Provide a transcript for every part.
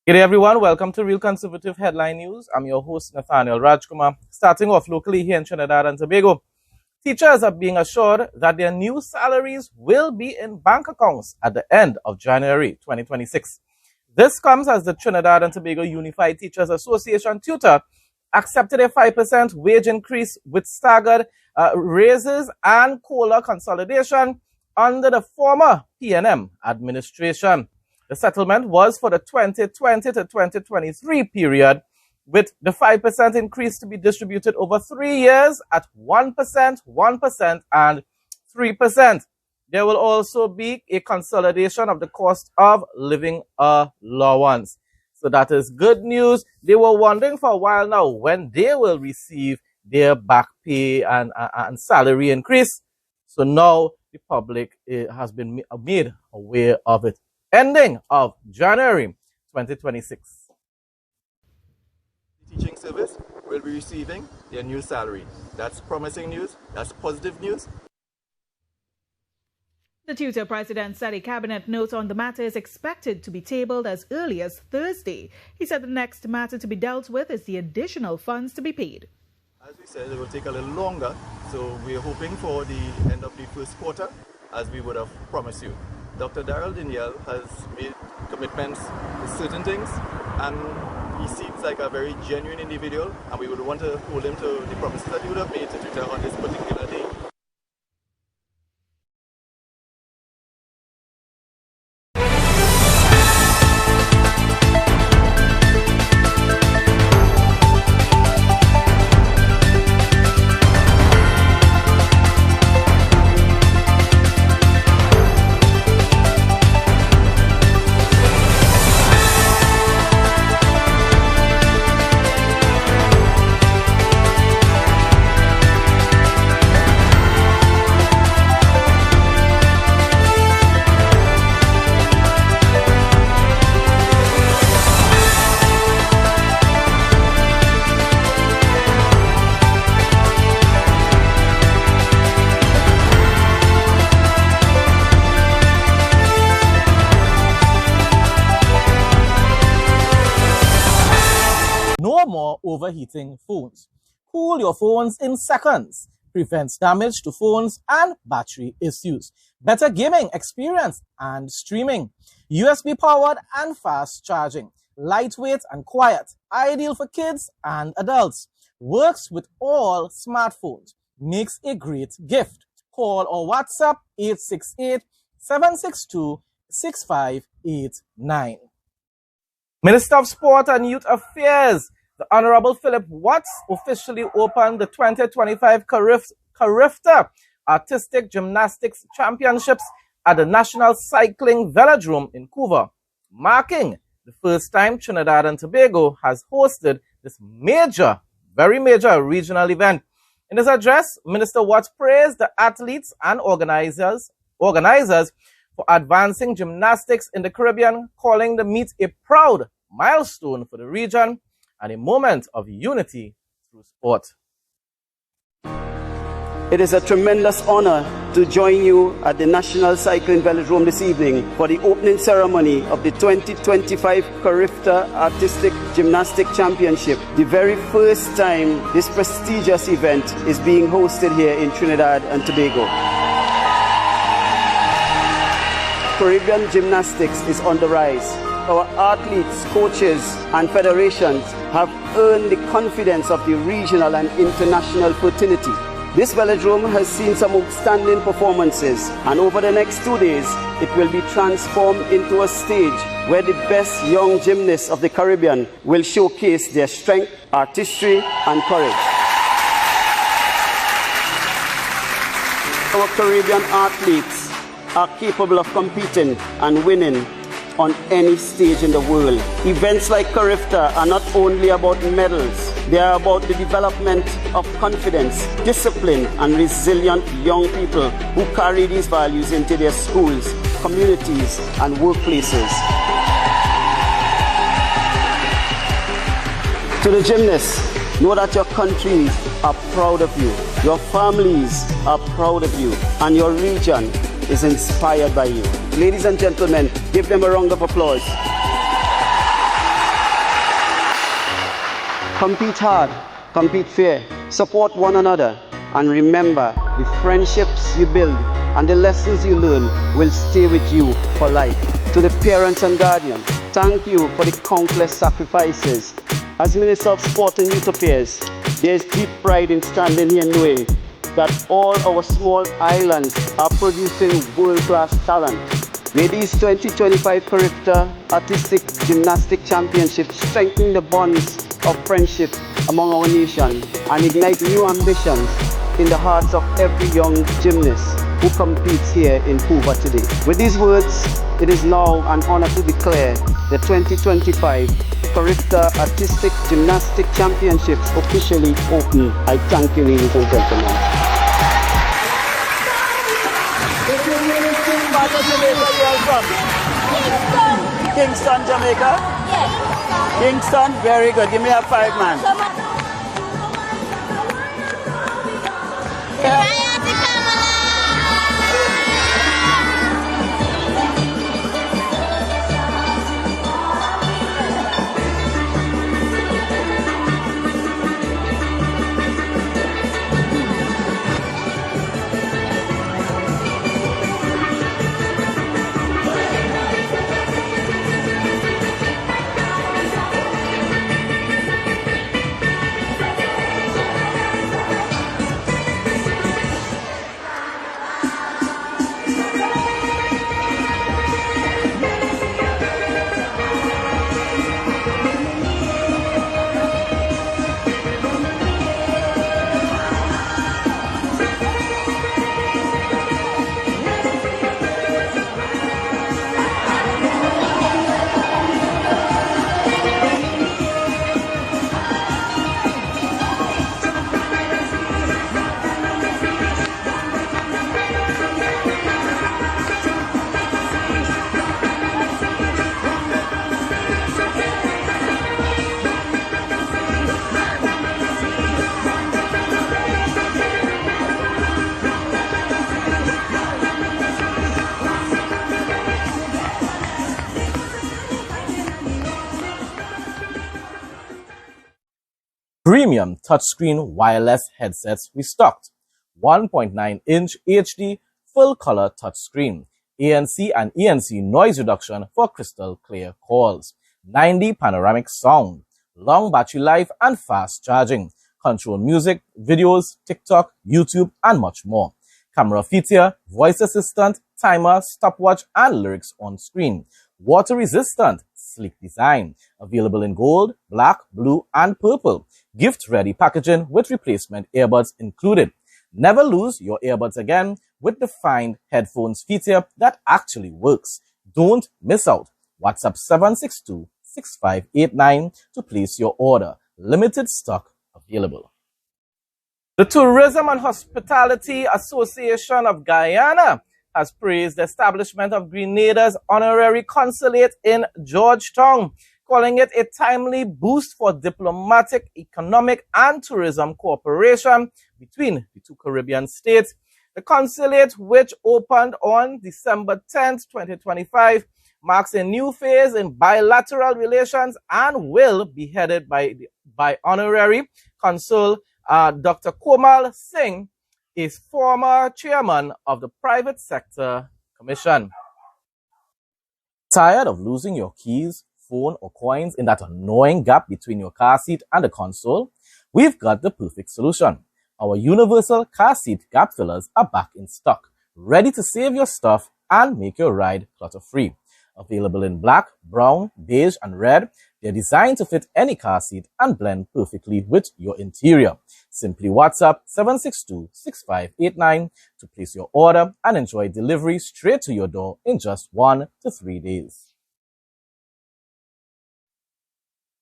Good day, everyone. Welcome to Real Conservative Headline News. I'm your host, Nathaniel Rajkumar. Starting off locally here in Trinidad and Tobago, teachers are being assured that their new salaries will be in bank accounts at the end of January 2026. This comes as the Trinidad and Tobago Unified Teachers Association tutor accepted a 5% wage increase with staggered raises and COLA consolidation under the former PNM administration. The settlement was for the 2020 to 2023 period, with the 5% increase to be distributed over 3 years at 1%, 1%, and 3%. There will also be a consolidation of the cost of living allowance. So that is good news. They were wondering for a while now when they will receive their back pay and salary increase. So now the public has been made aware of it. Ending of January 2026. The teaching service will be receiving their new salary. That's promising news. That's positive news. The tutor president said a cabinet note on the matter is expected to be tabled as early as Thursday. He said the next matter to be dealt with is the additional funds to be paid. As we said, it will take a little longer, so we're hoping for the end of the first quarter, as we would have promised you. Dr. Darrell Daniel has made commitments to certain things, and he seems like a very genuine individual, and we would want to hold him to the promises that he would have made to Twitter on this particular day. No more overheating phones. Cool your phones in seconds. Prevents damage to phones and battery issues. Better gaming experience and streaming. USB powered and fast charging. Lightweight and quiet. Ideal for kids and adults. Works with all smartphones. Makes a great gift. Call or WhatsApp 868-762-6589. Minister of Sport and Youth Affairs, the Honorable Philip Watts, officially opened the 2025 Carifta Artistic Gymnastics Championships at the National Cycling Velodrome in Couva, marking the first time Trinidad and Tobago has hosted this major, very major regional event. In his address, Minister Watts praised the athletes and organizers for advancing gymnastics in the Caribbean, calling the meet a proud milestone for the region and a moment of unity through sport. It is a tremendous honor to join you at the National Cycling Velodrome this evening for the opening ceremony of the 2025 Carifta Artistic Gymnastic Championship, the very first time this prestigious event is being hosted here in Trinidad and Tobago. Caribbean gymnastics is on the rise. Our athletes, coaches, and federations have earned the confidence of the regional and international fraternity. This velodrome has seen some outstanding performances, and over the next 2 days, it will be transformed into a stage where the best young gymnasts of the Caribbean will showcase their strength, artistry, and courage. Our Caribbean athletes are capable of competing and winning on any stage in the world. Events like Carifta are not only about medals, they are about the development of confidence, discipline, and resilient young people who carry these values into their schools, communities, and workplaces. To the gymnasts, know that your countries are proud of you, your families are proud of you, and your region is inspired by you. Ladies and gentlemen, give them a round of applause. Compete hard, compete fair, support one another, and remember, the friendships you build and the lessons you learn will stay with you for life. To the parents and guardians, thank you for the countless sacrifices. As Minister of Sport and Youth Affairs, there is deep pride in standing here knowing that all our small islands are producing world-class talent. May these 2025 Character Artistic Gymnastic Championships strengthen the bonds of friendship among our nation and ignite new ambitions in the hearts of every young gymnast who competes here in Cuba today. With these words, it is now an honor to declare the 2025 Character Artistic Gymnastic Championships officially open. I thank you, ladies and gentlemen. Kingston, Jamaica? Yes. Kingston, very good. Give me a 5 man. Yeah. Premium touchscreen wireless headsets restocked. 1.9-inch HD full-color touchscreen. ANC and ENC noise reduction for crystal clear calls. 9D panoramic sound. Long battery life and fast charging. Control music, videos, TikTok, YouTube, and much more. Camera feature, voice assistant, timer, stopwatch, and lyrics on screen. Water resistant, sleek design. Available in gold, black, blue, and purple. Gift-ready packaging with replacement earbuds included. Never lose your earbuds again with the Find Headphones feature that actually works. Don't miss out. WhatsApp 762-6589 to place your order. Limited stock available. The Tourism and Hospitality Association of Guyana has praised the establishment of Grenada's honorary consulate in Georgetown, calling it a timely boost for diplomatic, economic, and tourism cooperation between the two Caribbean states. The consulate, which opened on December 10, 2025, marks a new phase in bilateral relations and will be headed by Honorary Consul Dr. Komal Singh, a former chairman of the Private Sector Commission. Tired of losing your keys, phone, or coins in that annoying gap between your car seat and the console? We've got the perfect solution. Our universal car seat gap fillers are back in stock, ready to save your stuff and make your ride clutter-free. Available in black, brown, beige, and red, they're designed to fit any car seat and blend perfectly with your interior. Simply WhatsApp 762-6589 to place your order and enjoy delivery straight to your door in just 1 to 3 days.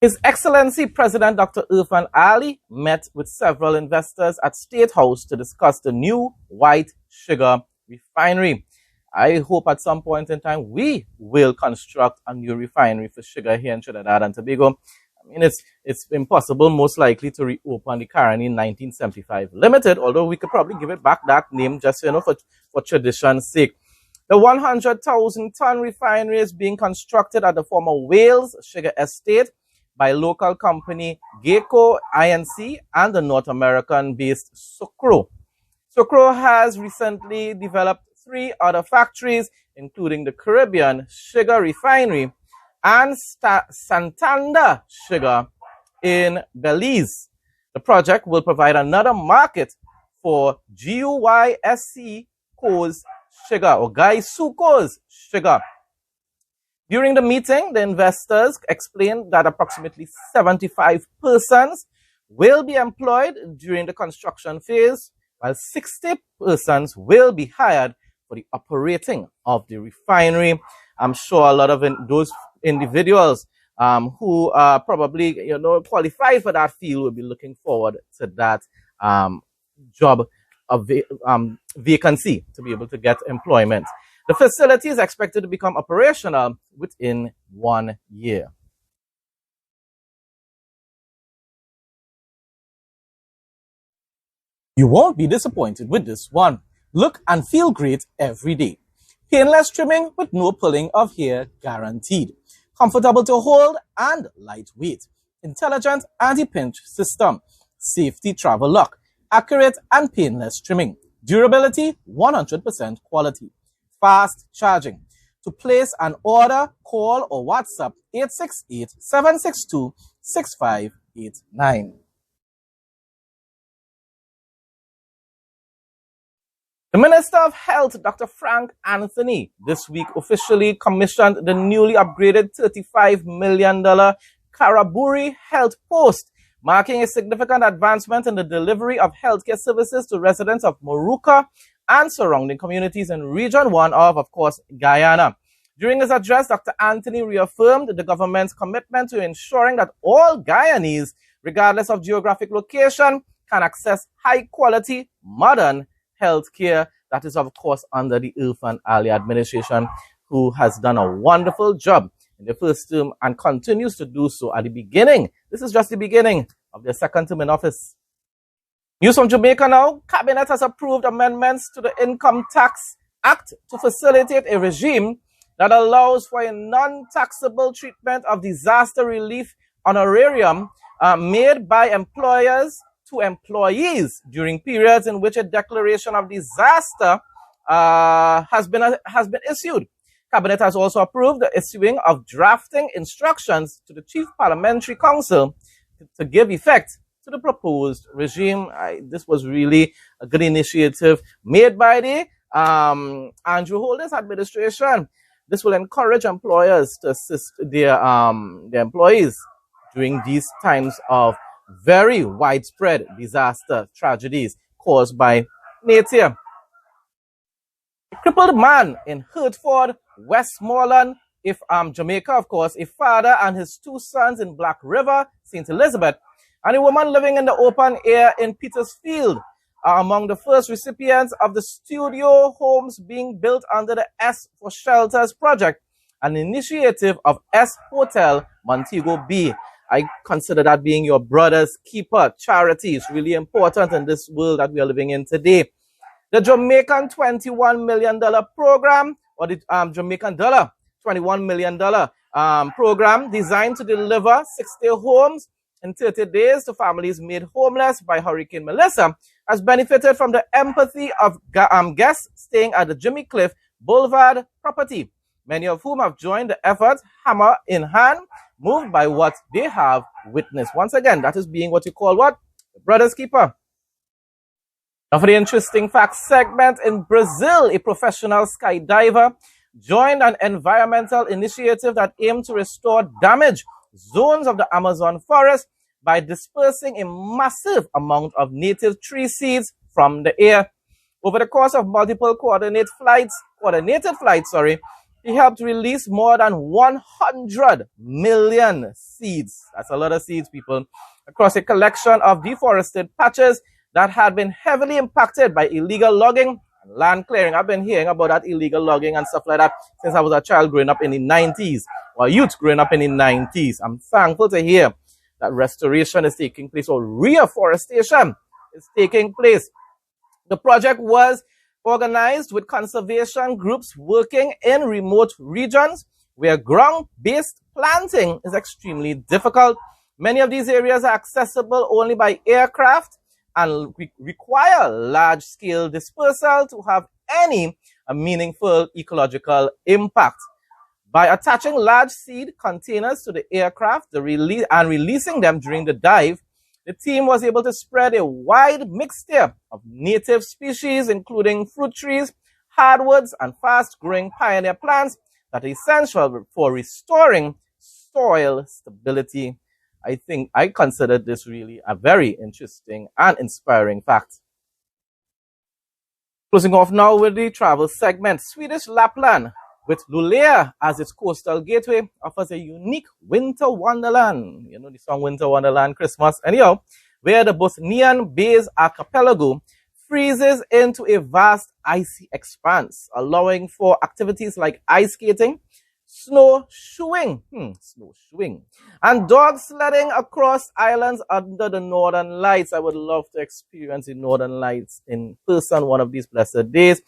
His Excellency President Dr. Irfan Ali met with several investors at State House to discuss the new white sugar refinery. I hope at some point in time we will construct a new refinery for sugar here in Trinidad and Tobago. I mean, it's impossible, most likely, to reopen the Caroni 1975 Limited, although we could probably give it back that name just, for tradition's sake. The 100,000-ton refinery is being constructed at the former Wales Sugar Estate, by local company Geico Inc. and the North American-based Sucro. Sucro has recently developed 3 other factories, including the Caribbean Sugar Refinery and Santander Sugar in Belize. The project will provide another market for GUYSC's sugar, or Guy Suco's sugar. During the meeting, the investors explained that approximately 75 persons will be employed during the construction phase, while 60 persons will be hired for the operating of the refinery. I'm sure a lot of those individuals who probably qualify for that field will be looking forward to that job of vacancy to be able to get employment. The facility is expected to become operational within 1 year. You won't be disappointed with this one. Look and feel great every day. Painless trimming with no pulling of hair guaranteed. Comfortable to hold and lightweight. Intelligent anti-pinch system. Safety travel lock. Accurate and painless trimming. Durability, 100% quality. Fast charging. To place an order, call or WhatsApp 868-762-6589. The Minister of Health, Dr. Frank Anthony, this week officially commissioned the newly upgraded $35 million Karaburi Health Post, marking a significant advancement in the delivery of healthcare services to residents of Moruca and surrounding communities in Region 1 of course, Guyana. During his address, Dr. Anthony reaffirmed the government's commitment to ensuring that all Guyanese, regardless of geographic location, can access high-quality, modern healthcare. That is, of course, under the Irfan Ali administration, who has done a wonderful job in the first term and continues to do so at the beginning. This is just the beginning of their second term in office. News from Jamaica now. Cabinet has approved amendments to the Income Tax Act to facilitate a regime that allows for a non-taxable treatment of disaster relief honorarium made by employers to employees during periods in which a declaration of disaster has been issued. Cabinet has also approved the issuing of drafting instructions to the Chief Parliamentary Council to give effect to the proposed regime. This was really a good initiative made by the Andrew Holden's administration. This will encourage employers to assist their employees during these times of very widespread disaster tragedies caused by nature. A crippled man in Hertford, Westmoreland, Jamaica, of course, a father and his 2 sons in Black River, St. Elizabeth, and a woman living in the open air in Petersfield are among the first recipients of the studio homes being built under the S for Shelters project, an initiative of S Hotel Montego Bay. I consider that being your brother's keeper. Charity is really important in this world that we are living in today. The Jamaican $21 million program, or the Jamaican dollar $21 million program designed to deliver 60 homes in 30 days to families made homeless by Hurricane Melissa, has benefited from the empathy of guests staying at the Jimmy Cliff Boulevard property, many of whom have joined the effort hammer in hand, moved by what they have witnessed. Once again, that is being what you call what? The brother's keeper. Now for the interesting facts segment, in Brazil, a professional skydiver joined an environmental initiative that aimed to restore damaged zones of the Amazon forest by dispersing a massive amount of native tree seeds from the air. Over the course of multiple coordinated flights, he helped release more than 100 million seeds. That's a lot of seeds, people, across a collection of deforested patches that had been heavily impacted by illegal logging and land clearing. I've been hearing about that illegal logging and stuff like that since I was a child growing up in the 90s, or youth growing up in the 90s. I'm thankful to hear that restoration is taking place, or reforestation is taking place. The project was organized with conservation groups working in remote regions where ground-based planting is extremely difficult. Many of these areas are accessible only by aircraft and require large-scale dispersal to have any meaningful ecological impact. By attaching large seed containers to the aircraft and releasing them during the dive, the team was able to spread a wide mixture of native species, including fruit trees, hardwoods, and fast-growing pioneer plants that are essential for restoring soil stability. I consider this really a very interesting and inspiring fact. Closing off now with the travel segment, Swedish Lapland, with Luleå as its coastal gateway, offers a unique winter wonderland. You know the song Winter Wonderland Christmas? Anyhow, where the Bosnian Bays archipelago freezes into a vast icy expanse, allowing for activities like ice skating, snowshoeing, and dog sledding across islands under the Northern Lights. I would love to experience the Northern Lights in person one of these blessed days.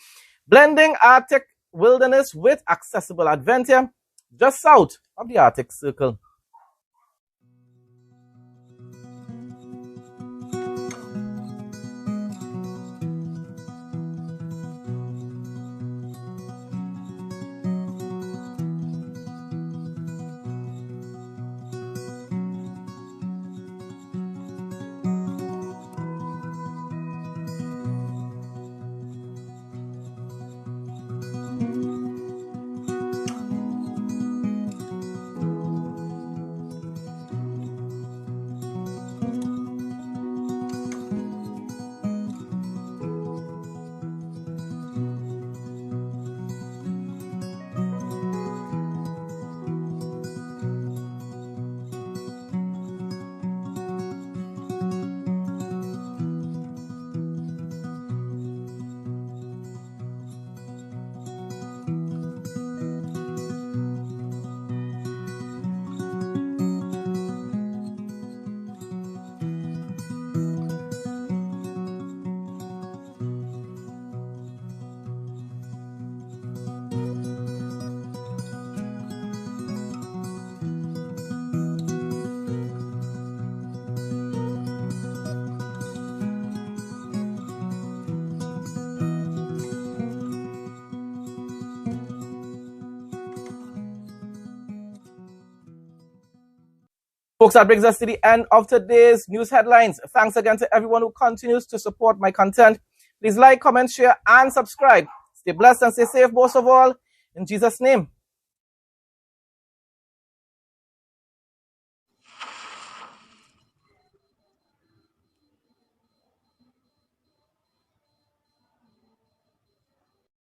Blending Arctic wilderness with accessible adventure just south of the Arctic Circle. Folks, that brings us to the end of today's news headlines. Thanks again to everyone who continues to support my content. Please like, comment, share, and subscribe. Stay blessed and stay safe, most of all. In Jesus' name.